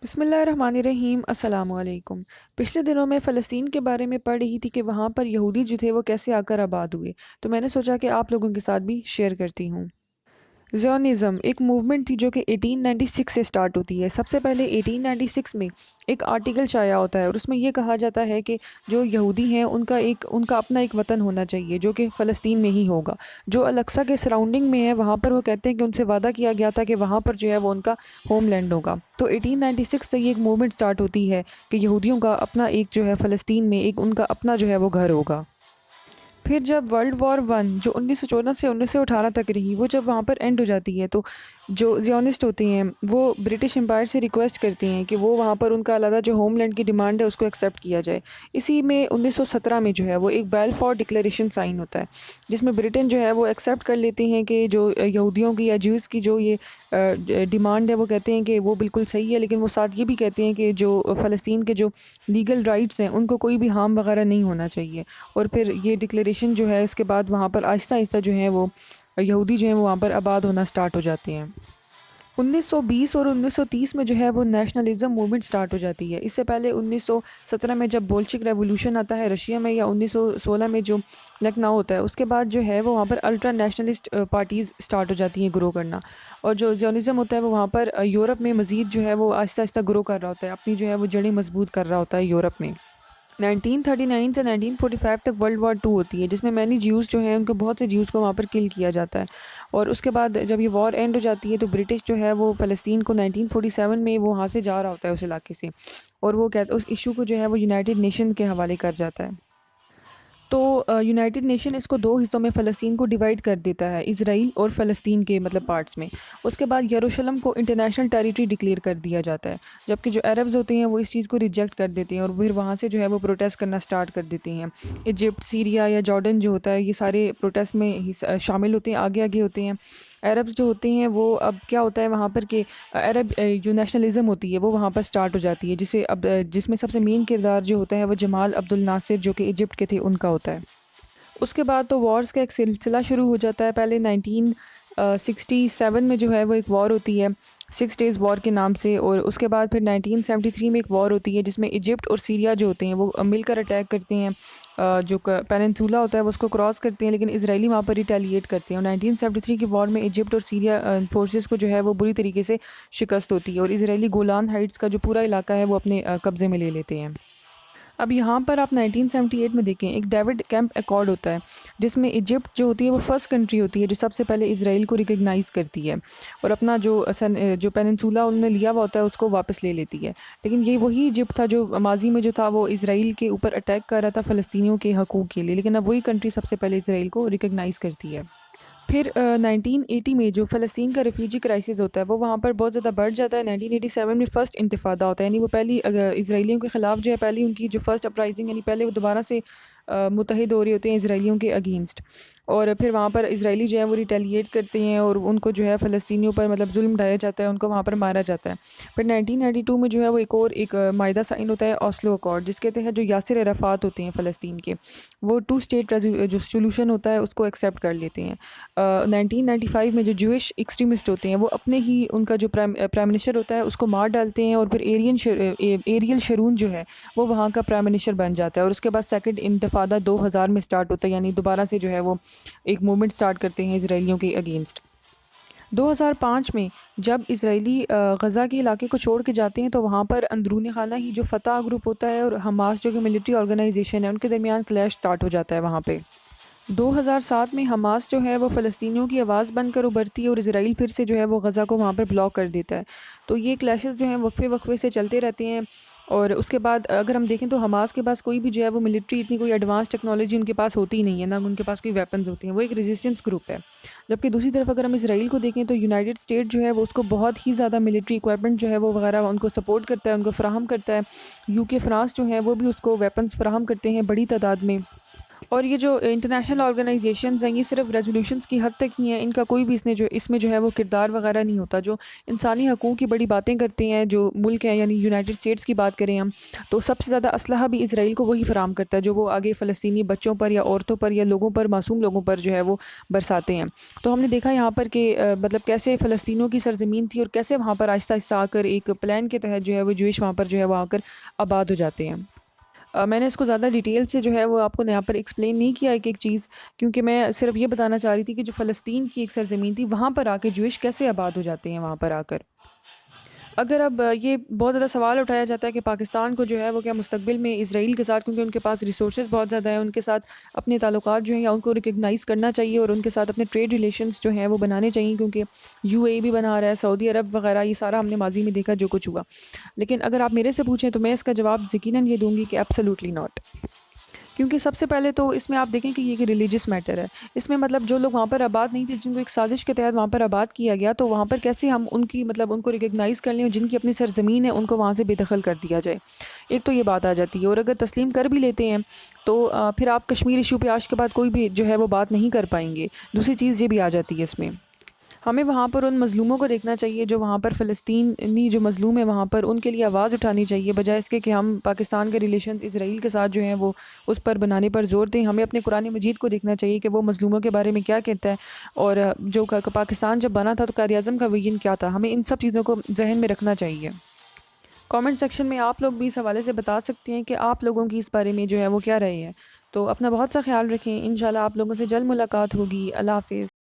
بسم اللہ الرحمن الرحیم، السلام علیکم۔ پچھلے دنوں میں فلسطین کے بارے میں پڑھ رہی تھی کہ وہاں پر یہودی جو تھے وہ کیسے آ کر آباد ہوئے، تو میں نے سوچا کہ آپ لوگوں کے ساتھ بھی شیئر کرتی ہوں۔ زیونزم ایک موومنٹ تھی جو کہ 1896 سے سٹارٹ ہوتی ہے۔ سب سے پہلے 1896 میں ایک آرٹیکل شائع ہوتا ہے اور اس میں یہ کہا جاتا ہے کہ جو یہودی ہیں ان کا اپنا ایک وطن ہونا چاہیے جو کہ فلسطین میں ہی ہوگا، جو الاقصی کے سراؤنڈنگ میں ہے۔ وہاں پر وہ کہتے ہیں کہ ان سے وعدہ کیا گیا تھا کہ وہاں پر جو ہے وہ ان کا ہوم لینڈ ہوگا۔ تو 1896 سے یہ ایک موومنٹ سٹارٹ ہوتی ہے کہ یہودیوں کا اپنا ایک جو ہے فلسطین میں ایک ان کا اپنا جو ہے وہ گھر ہوگا۔ پھر جب ورلڈ وار ون جو 1914 سے 1918 تک رہی، وہ جب وہاں پر اینڈ ہو جاتی ہے تو جو زیونسٹ ہوتے ہیں وہ برٹش امپائر سے ریکویسٹ کرتے ہیں کہ وہ وہاں پر ان کا علیحدہ جو ہوم لینڈ کی ڈیمانڈ ہے اس کو ایکسیپٹ کیا جائے۔ اسی میں 1917 میں جو ہے وہ ایک بیلفور ڈکلیریشن سائن ہوتا ہے جس میں برٹن جو ہے وہ ایکسیپٹ کر لیتے ہیں کہ جو یہودیوں کی یا جیوز کی جو یہ ڈیمانڈ ہے، وہ کہتے ہیں کہ وہ بالکل صحیح ہے، لیکن وہ ساتھ یہ بھی کہتے ہیں کہ جو فلسطین کے جو لیگل رائٹس ہیں ان کو کوئی بھی ہارم وغیرہ نہیں ہونا چاہیے۔ اور پھر یہ ڈکلیریشن جو ہے اس کے بعد وہاں پر آہستہ آہستہ جو ہیں وہ یہودی جو ہیں وہ وہاں پر آباد ہونا سٹارٹ ہو جاتے ہیں۔ 1920 اور 1930 میں جو ہے وہ نیشنلزم موومنٹ سٹارٹ ہو جاتی ہے۔ اس سے پہلے 1917 میں جب بولشک ریولوشن آتا ہے رشیا میں، یا 1916 میں جو لکھنؤ ہوتا ہے، اس کے بعد جو ہے وہ وہاں پر الٹرا نیشنلسٹ پارٹیز سٹارٹ ہو جاتی ہیں گرو کرنا۔ اور جو زیونزم ہوتا ہے وہ وہاں پر یورپ میں مزید جو ہے وہ آہستہ آہستہ گرو کر رہا ہوتا ہے، اپنی جو ہے وہ جڑیں مضبوط کر رہا ہوتا ہے یورپ میں۔ 1939 سے 1945 تک ورلڈ وار ٹو ہوتی ہے جس میں مینی جیوز جو ہیں ان کو بہت سے جیوز کو وہاں پر کل کیا جاتا ہے۔ اور اس کے بعد جب یہ وار اینڈ ہو جاتی ہے تو برٹش جو ہے وہ فلسطین کو 1947 میں وہ وہاں سے جا رہا ہوتا ہے اس علاقے سے، اور وہ کہتا ہے اس ایشو کو جو ہے وہ یونائٹڈ نیشن کے حوالے کر جاتا ہے۔ تو یونائٹڈ نیشن اس کو دو حصوں میں فلسطین کو ڈیوائڈ کر دیتا ہے، اسرائیل اور فلسطین کے پارٹس میں۔ اس کے بعد یروشلم کو انٹرنیشنل ٹیریٹری ڈکلیئر کر دیا جاتا ہے، جبکہ جو عربز ہوتے ہیں وہ اس چیز کو ریجیکٹ کر دیتے ہیں اور پھر وہاں سے جو ہے وہ پروٹیسٹ کرنا سٹارٹ کر دیتے ہیں۔ ایجپٹ، سیریا یا جارڈن جو ہوتا ہے یہ سارے پروٹیسٹ میں شامل ہوتے ہیں، آگے آگے ہوتے ہیں۔ عربز جو ہوتے ہیں وہ اب کیا ہوتا ہے وہاں پر کہ عرب جو نیشنلزم ہوتی ہے وہ وہاں پر سٹارٹ ہو جاتی ہے، جس میں سب سے مین کردار جو ہوتا ہے وہ جمال عبد الناصر جو کہ ایجپٹ کے تھے ان کا ہوتا ہے۔ اس کے بعد تو وارز کا ایک سلسلہ شروع ہو جاتا ہے۔ پہلے 1967 میں جو ہے وہ ایک وار ہوتی ہے 6 ڈیز وار کے نام سے، اور اس کے بعد پھر 1973 میں ایک وار ہوتی ہے جس میں ایجپٹ اور سیریا جو ہوتے ہیں وہ مل کر اٹیک کرتے ہیں، جو پیننسولا ہوتا ہے وہ اس کو کراس کرتے ہیں، لیکن اسرائیلی وہاں پر ریٹیلیٹ کرتے ہیں۔ اور 1973 کی وار میں ایجپٹ اور سیریا فورسز کو جو ہے وہ بری طریقے سے شکست ہوتی ہے اور اسرائیلی گولان ہائٹس کا جو پورا علاقہ ہے وہ اپنے قبضے میں لے لیتے ہیں۔ اب یہاں پر آپ 1978 میں دیکھیں ایک ڈیوڈ کیمپ ایکارڈ ہوتا ہے جس میں ایجپٹ جو ہوتی ہے وہ فرسٹ کنٹری ہوتی ہے جو سب سے پہلے اسرائیل کو ریکگنائز کرتی ہے اور اپنا جو پیننسولا انہوں نے لیا ہوا ہوتا ہے اس کو واپس لے لیتی ہے۔ لیکن یہ وہی ایجپٹ تھا جو ماضی میں جو تھا وہ اسرائیل کے اوپر اٹیک کر رہا تھا فلسطینیوں کے حقوق کے لیے، لیکن اب وہی کنٹری سب سے پہلے اسرائیل کو ریکگنائز کرتی ہے۔ پھر 1980 میں جو فلسطین کا ریفیوجی کرائسس ہوتا ہے وہ وہاں پر بہت زیادہ بڑھ جاتا ہے۔ 1987 میں فرسٹ انتفاضہ ہوتا ہے، یعنی وہ پہلی اسرائیلیوں کے خلاف جو ہے پہلی ان کی جو فرسٹ اپرائزنگ، یعنی پہلے وہ دوبارہ سے متحد ہو رہے ہوتے ہیں اسرائیلیوں کے اگینسٹ، اور پھر وہاں پر اسرائیلی جو ہے وہ ریٹیلیٹ کرتے ہیں اور ان کو جو ہے فلسطینیوں پر ظلم ڈھایا جاتا ہے، ان کو وہاں پر مارا جاتا ہے۔ پھر 1992 میں جو ہے وہ ایک معاہدہ سائن ہوتا ہے اوسلو اکارڈ، جس کے تحت جو یاسر عرفات ہوتے ہیں فلسطین کے، وہ 2 اسٹیٹ جو سولوشن ہوتا ہے اس کو ایکسیپٹ کر لیتے ہیں۔ 1995 میں جو جوئش ایکسٹریمسٹ ہوتے ہیں وہ اپنے ہی ان کا جو پرائم منسٹر ہوتا ہے اس کو مار ڈالتے ہیں، اور پھر ایریل شرون جو ہے وہ وہاں کا پرائم منسٹر بن جاتا ہے، اور اس کے بعد سیکنڈ انتفاضہ 2000 میں سٹارٹ ہوتا ہے، یعنی دوبارہ سے جو ہے وہ ایک موومنٹ سٹارٹ کرتے ہیں اسرائیلیوں کے اگینسٹ۔ 2005 میں جب اسرائیلی غزہ کے علاقے کو چھوڑ کے جاتے ہیں تو وہاں پر اندرون خانہ ہی جو فتح گروپ ہوتا ہے اور حماس جو کہ ملٹری آرگنائزیشن ہے ان کے درمیان کلیش سٹارٹ ہو جاتا ہے وہاں پہ۔ 2007 میں حماس جو ہے وہ فلسطینیوں کی آواز بن کر ابھرتی ہے اور اسرائیل پھر سے جو ہے وہ غزہ کو وہاں پر بلاک کر دیتا ہے۔ تو یہ کلیشز جو ہیں وقفے وقفے سے چلتے رہتے ہیں، اور اس کے بعد اگر ہم دیکھیں تو حماس کے پاس کوئی بھی جو ہے وہ ملٹری اتنی کوئی ایڈوانس ٹیکنالوجی ان کے پاس ہوتی نہیں ہے، نہ ان کے پاس کوئی ویپنز ہوتی ہیں، وہ ایک ریزسٹنس گروپ ہے۔ جبکہ دوسری طرف اگر ہم اسرائیل کو دیکھیں تو یونائٹڈ اسٹیٹ جو ہے وہ اس کو بہت ہی زیادہ ملٹری اکوپمنٹ جو ہے وہ وغیرہ ان کو سپورٹ کرتا ہے، ان کو فراہم کرتا ہے۔ UK، فرانس جو ہے وہ بھی اس کو ویپنز فراہم کرتے ہیں بڑی تعداد میں۔ اور یہ جو انٹرنیشنل آرگنائزیشنز ہیں یہ صرف ریزولوشنز کی حد تک ہی ہیں، ان کا کوئی بھی اس میں جو ہے وہ کردار وغیرہ نہیں ہوتا۔ جو انسانی حقوق کی بڑی باتیں کرتے ہیں جو ملک ہیں، یعنی یونائٹڈ اسٹیٹس کی بات کریں ہم، تو سب سے زیادہ اسلحہ بھی اسرائیل کو وہی فراہم کرتا ہے جو وہ آگے فلسطینی بچوں پر یا عورتوں پر یا لوگوں پر، معصوم لوگوں پر جو ہے وہ برساتے ہیں۔ تو ہم نے دیکھا یہاں پر کہ مطلب کیسے فلسطینیوں کی سرزمین تھی اور کیسے وہاں پر آہستہ آہستہ آ کر ایک پلان کے تحت جو ہے وہ جوئش وہاں پر جو ہے وہ آ کر آباد ہو جاتے ہیں۔ میں نے اس کو زیادہ ڈیٹیل سے جو ہے وہ آپ کو یہاں پر ایکسپلین نہیں کیا ایک ایک چیز، کیونکہ میں صرف یہ بتانا چاہ رہی تھی کہ جو فلسطین کی ایک سرزمین تھی وہاں پر آ کے جوئش کیسے آباد ہو جاتے ہیں وہاں پر آ کر۔ اگر اب یہ بہت زیادہ سوال اٹھایا جاتا ہے کہ پاکستان کو جو ہے وہ کیا مستقبل میں اسرائیل کے ساتھ، کیونکہ ان کے پاس ریسورسز بہت زیادہ ہیں، ان کے ساتھ اپنے تعلقات جو ہیں یا ان کو ریکگنائز کرنا چاہیے اور ان کے ساتھ اپنے ٹریڈ ریلیشنز جو ہیں وہ بنانے چاہیے، کیونکہ یو اے ای بھی بنا رہا ہے، سعودی عرب وغیرہ، یہ سارا ہم نے ماضی میں دیکھا جو کچھ ہوا۔ لیکن اگر آپ میرے سے پوچھیں تو میں اس کا جواب یقیناً یہ دوں گی کہ ایبسلیوٹلی ناٹ۔ کیونکہ سب سے پہلے تو اس میں آپ دیکھیں کہ یہ ایک ریلیجس میٹر ہے، اس میں مطلب جو لوگ وہاں پر آباد نہیں تھے، جن کو ایک سازش کے تحت وہاں پر آباد کیا گیا، تو وہاں پر کیسے ہم ان کی مطلب ان کو ریکگنائز کر لیں اور جن کی اپنی سرزمین ہے ان کو وہاں سے بے دخل کر دیا جائے۔ ایک تو یہ بات آ جاتی ہے، اور اگر تسلیم کر بھی لیتے ہیں تو پھر آپ کشمیر ایشو پہ آج کے بعد کوئی بھی جو ہے وہ بات نہیں کر پائیں گے۔ دوسری چیز یہ بھی آ جاتی ہے اس میں، ہمیں وہاں پر ان مظلوموں کو دیکھنا چاہیے جو وہاں پر فلسطینی جو مظلوم ہے وہاں پر، ان کے لیے آواز اٹھانی چاہیے، بجائے اس کے کہ ہم پاکستان کے ریلیشن اسرائیل کے ساتھ جو ہیں وہ اس پر بنانے پر زور دیں۔ ہمیں اپنے قرآن مجید کو دیکھنا چاہیے کہ وہ مظلوموں کے بارے میں کیا کہتا ہے، اور جو پاکستان جب بنا تھا تو قائد اعظم کا ویژن کیا تھا، ہمیں ان سب چیزوں کو ذہن میں رکھنا چاہیے۔ کامنٹ سیکشن میں آپ لوگ بھی اس حوالے سے بتا سکتے ہیں کہ آپ لوگوں کی اس بارے میں جو ہے وہ کیا رائے ہے۔ تو اپنا بہت سا خیال رکھیں، انشاءاللہ آپ لوگوں سے جلد ملاقات ہوگی۔ اللہ حافظ۔